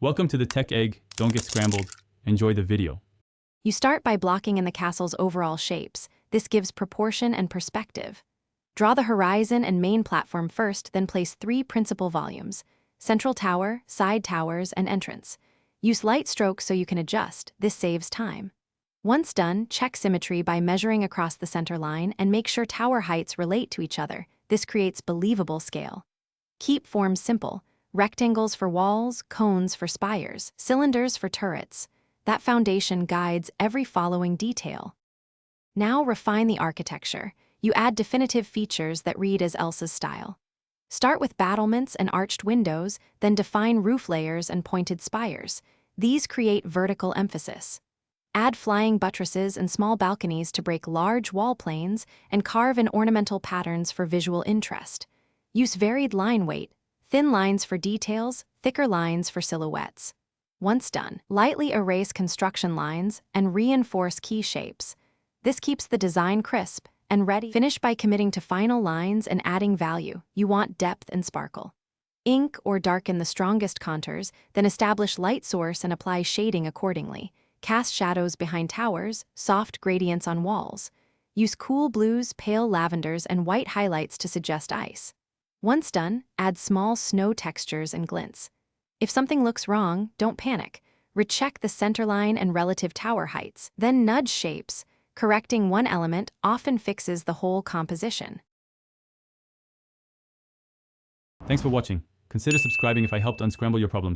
Welcome to the Tech Egg. Don't get scrambled. Enjoy the video. You start by blocking in the castle's overall shapes. This gives proportion and perspective. Draw the horizon and main platform first, then place 3 principal volumes: central tower, side towers, and entrance. Use light strokes so you can adjust. This saves time. Once done, check symmetry by measuring across the center line and make sure tower heights relate to each other. This creates believable scale. Keep forms simple: rectangles for walls, cones for spires, cylinders for turrets. That foundation guides every following detail. Now refine the architecture. You add definitive features that read as Elsa's style. Start with battlements and arched windows, then define roof layers and pointed spires. These create vertical emphasis. Add flying buttresses and small balconies to break large wall planes, and carve in ornamental patterns for visual interest. Use varied line weight: thin lines for details, thicker lines for silhouettes. Once done, lightly erase construction lines and reinforce key shapes. This keeps the design crisp and ready. Finish by committing to final lines and adding value. You want depth and sparkle. Ink or darken the strongest contours, then establish light source and apply shading accordingly. Cast shadows behind towers, soft gradients on walls. Use cool blues, pale lavenders, and white highlights to suggest ice. Once done, add small snow textures and glints. If something looks wrong, don't panic. Recheck the centerline and relative tower heights, then nudge shapes. Correcting one element often fixes the whole composition. Thanks for watching. Consider subscribing if I helped unscramble your problems.